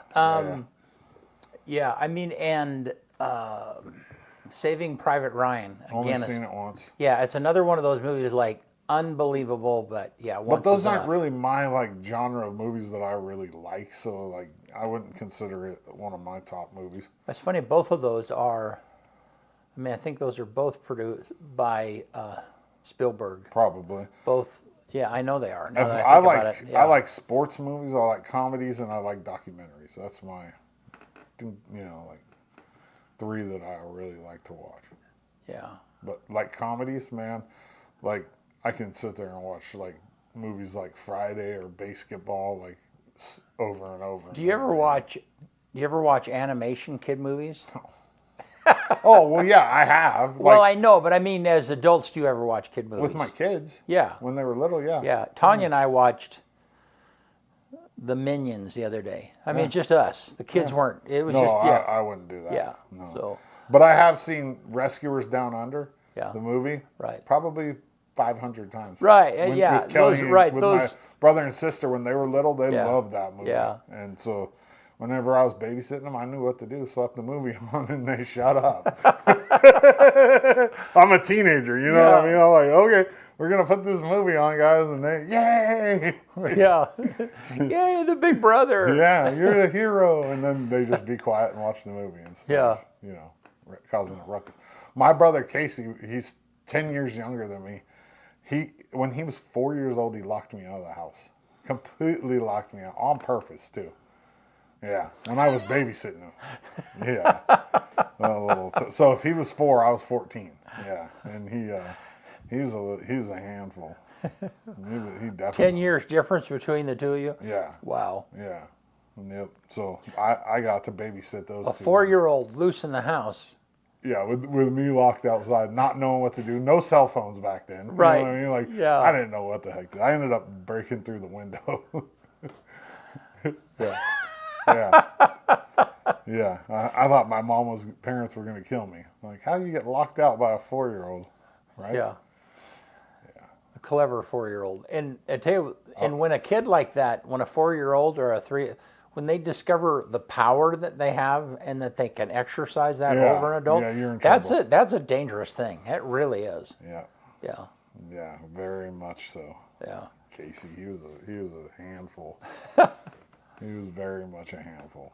Speaker 1: And Saving Private Ryan.
Speaker 2: Only seen it once.
Speaker 1: Yeah, it's another one of those movies like unbelievable, but once.
Speaker 2: But those aren't really my genre of movies that I really like. So like I wouldn't consider it one of my top movies.
Speaker 1: That's funny. Both of those are. I think those are both produced by Spielberg.
Speaker 2: Probably.
Speaker 1: Both. Yeah, I know they are.
Speaker 2: If I like I like sports movies, I like comedies, and I like documentaries. That's my, like 3 that I really like to watch.
Speaker 1: Yeah.
Speaker 2: But like comedies, man, like I can sit there and watch like movies like Friday or Basketball like over and over.
Speaker 1: Do you ever watch animation kid movies?
Speaker 2: Oh, well, yeah, I have.
Speaker 1: Well, I know, but I mean, as adults, do you ever watch kid movies?
Speaker 2: With my kids.
Speaker 1: Yeah.
Speaker 2: When they were little, yeah.
Speaker 1: Yeah. Tanya and I watched the Minions the other day. I mean, just us. The kids weren't. It was just,
Speaker 2: I wouldn't do that.
Speaker 1: Yeah.
Speaker 2: No.
Speaker 1: So.
Speaker 2: But I have seen Rescuers Down Under, the movie,
Speaker 1: right?
Speaker 2: Probably 500 times.
Speaker 1: Right,
Speaker 2: With Kelly,
Speaker 1: right.
Speaker 2: With my brother and sister, when they were little, they loved that movie.
Speaker 1: Yeah.
Speaker 2: And so whenever I was babysitting them, I knew what to do. Slept the movie on and they shut up. I'm a teenager, you know what I mean? I'm like, okay, we're going to put this movie on, guys. And they, yay!
Speaker 1: Yeah. Yay, the big brother.
Speaker 2: Yeah, you're the hero. And then they just be quiet and watch the movie and stuff.
Speaker 1: Yeah.
Speaker 2: You know, causing a ruckus. My brother Casey, he's 10 years younger than me. When he was 4 years old, he locked me out of the house. Completely locked me out on purpose, too. Yeah, when I was babysitting him. Yeah. So if he was 4, I was 14. Yeah, and he was a handful. He definitely.
Speaker 1: 10 years difference between the two of you?
Speaker 2: Yeah.
Speaker 1: Wow.
Speaker 2: Yeah. Yep. So I got to babysit those.
Speaker 1: A 4-year-old loose in the house.
Speaker 2: Yeah, with me locked outside, not knowing what to do. No cell phones back then.
Speaker 1: Right.
Speaker 2: You know what I mean? Like,
Speaker 1: yeah.
Speaker 2: I didn't know what the heck. I ended up breaking through the window. Yeah. Yeah. Yeah. I thought my parents were going to kill me. Like, how do you get locked out by a 4-year-old? Right?
Speaker 1: Yeah. Yeah. A clever 4-year-old. And I tell you, and when a kid like that, when a 4-year-old or a 3, when they discover the power that they have and that they can exercise that over an adult,
Speaker 2: you're in trouble.
Speaker 1: That's a dangerous thing. It really is.
Speaker 2: Yeah.
Speaker 1: Yeah.
Speaker 2: Yeah, very much so.
Speaker 1: Yeah.
Speaker 2: Casey, he was a handful. He was very much a handful.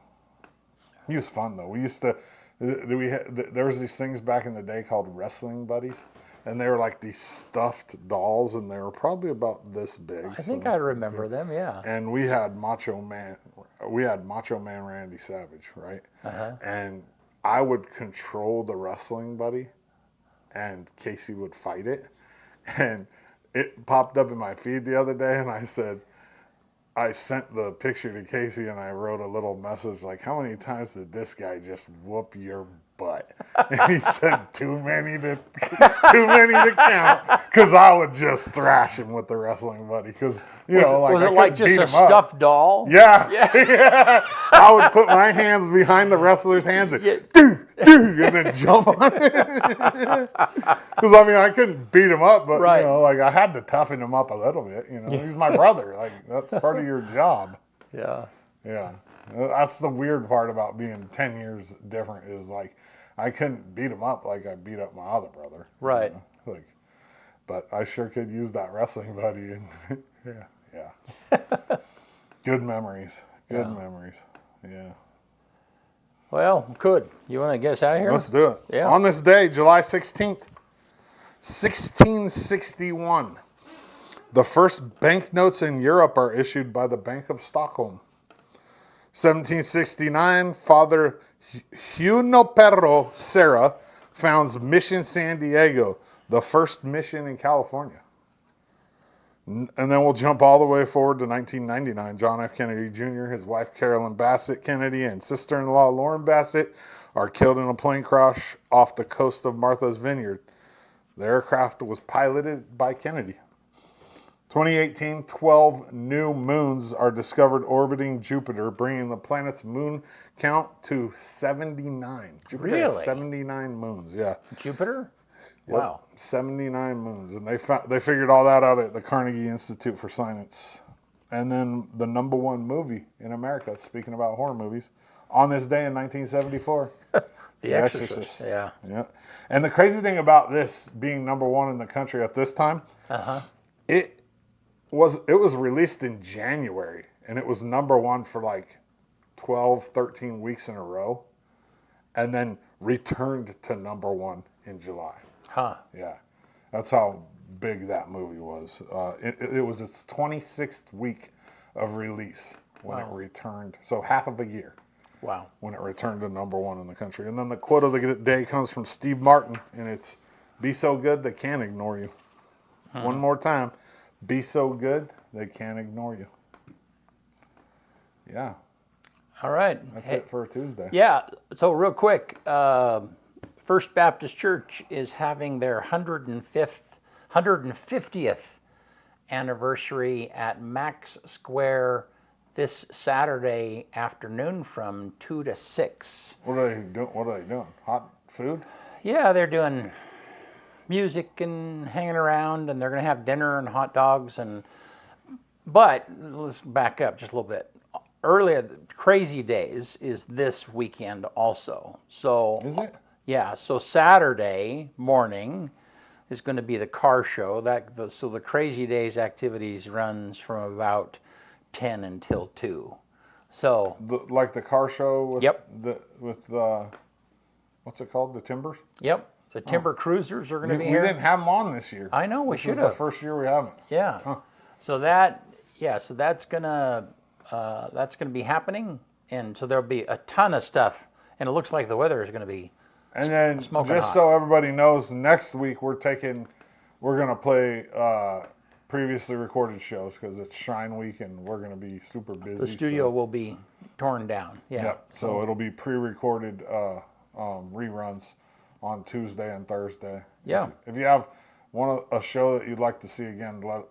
Speaker 2: He was fun though. We used to there was these things back in the day called wrestling buddies, and they were like these stuffed dolls, and they were probably about this big.
Speaker 1: I think I remember them. Yeah.
Speaker 2: And we had Macho Man Randy Savage, right? And I would control the wrestling buddy, and Casey would fight it. And it popped up in my feed the other day, and I sent the picture to Casey, and I wrote a little message like, how many times did this guy just whoop your butt? And he said, too many to count, because I would just thrash him with the wrestling buddy. Because,
Speaker 1: was it like just a stuffed doll?
Speaker 2: Yeah. Yeah. I would put my hands behind the wrestler's hands and and then jump on it. Because, I couldn't beat him up, but, I had to toughen him up a little bit. He's my brother. Like, that's part of your job.
Speaker 1: Yeah.
Speaker 2: Yeah. That's the weird part about being 10 years different is, like, I couldn't beat him up like I beat up my other brother.
Speaker 1: Right.
Speaker 2: But I sure could use that wrestling buddy. And yeah. Good memories. Good memories. Yeah.
Speaker 1: Well, good. You want to get us out of here?
Speaker 2: Let's do it.
Speaker 1: Yeah.
Speaker 2: On this day, July 16th, 1661, the first banknotes in Europe are issued by the Bank of Stockholm. 1769, Father Junipero Serra founds Mission San Diego, the first mission in California. And then we'll jump all the way forward to 1999. John F. Kennedy Jr., his wife Carolyn Bassett Kennedy, and sister-in-law Lauren Bassett are killed in a plane crash off the coast of Martha's Vineyard. The aircraft was piloted by Kennedy. 2018, 12 new moons are discovered orbiting Jupiter, bringing the planet's moon count to 79. Jupiter has 79 moons, yeah.
Speaker 1: Jupiter?
Speaker 2: Yep.
Speaker 1: Wow.
Speaker 2: 79 moons. And they figured all that out at the Carnegie Institute for Science. And then the number one movie in America, speaking about horror movies, on this day in 1974.
Speaker 1: The Exorcist. Yeah.
Speaker 2: Yeah. And the crazy thing about this being number one in the country at this time, it was released in January, and it was number one for like 12, 13 weeks in a row, and then returned to number one in July.
Speaker 1: Huh.
Speaker 2: Yeah. That's how big that movie was. It was its 26th week of release when it returned. So half of a year.
Speaker 1: Wow.
Speaker 2: When it returned to #1 in the country. And then the quote of the day comes from Steve Martin, and it's, "Be so good they can't ignore you." One more time. Be so good they can't ignore you. Yeah.
Speaker 1: All right.
Speaker 2: That's it for Tuesday.
Speaker 1: Yeah. So real quick, First Baptist Church is having their 150th anniversary at Max Square this Saturday afternoon from 2 to 6.
Speaker 2: What are they doing? Hot food?
Speaker 1: Yeah, they're doing music and hanging around, and they're going to have dinner and hot dogs. But let's back up just a little bit. Earlier, Crazy Days is this weekend also. So
Speaker 2: Is it?
Speaker 1: Yeah, so Saturday morning is going to be the car show. So the Crazy Days activities runs from about 10 until 2. So
Speaker 2: Like the car show with
Speaker 1: Yep.
Speaker 2: What's it called? The Timbers?
Speaker 1: Yep, the Timber Cruisers are going to be
Speaker 2: We
Speaker 1: here.
Speaker 2: didn't have them on this year.
Speaker 1: I know, we
Speaker 2: This
Speaker 1: should
Speaker 2: is the
Speaker 1: have.
Speaker 2: first year we haven't.
Speaker 1: Yeah. So that's gonna be happening, and so there'll be a ton of stuff, and it looks like the weather is going to be.
Speaker 2: And then
Speaker 1: smoking
Speaker 2: just
Speaker 1: hot.
Speaker 2: so everybody knows, next week we're gonna play previously recorded shows because it's Shine Week and we're gonna be super busy.
Speaker 1: The studio will be torn down. Yeah.
Speaker 2: Yep. So it'll be pre-recorded reruns on Tuesday and Thursday.
Speaker 1: Yeah.
Speaker 2: If you have a show that you'd like to see again, let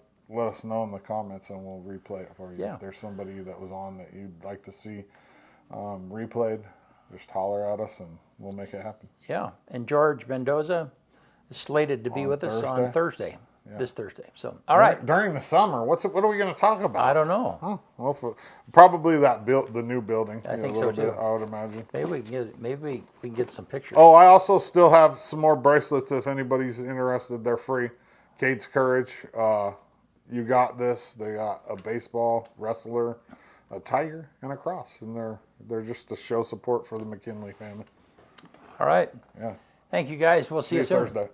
Speaker 2: us know in the comments and we'll replay it for you.
Speaker 1: Yeah.
Speaker 2: If there's somebody that was on that you'd like to see replayed, just holler at us and we'll make it happen.
Speaker 1: Yeah. And George Mendoza is slated to be with us on Thursday. This Thursday. So, all right.
Speaker 2: During the summer, what are we going to talk about?
Speaker 1: I don't know.
Speaker 2: Huh. Well, probably the new building.
Speaker 1: I think so too.
Speaker 2: I would imagine.
Speaker 1: Maybe we can get some pictures.
Speaker 2: Oh, I also still have some more bracelets if anybody's interested. They're free. Kate's Courage. You got this. They got a baseball, wrestler, a tiger, and a cross, and they're just to show support for the McKinley family.
Speaker 1: All right.
Speaker 2: Yeah.
Speaker 1: Thank you guys. We'll see you soon.
Speaker 2: Thursday.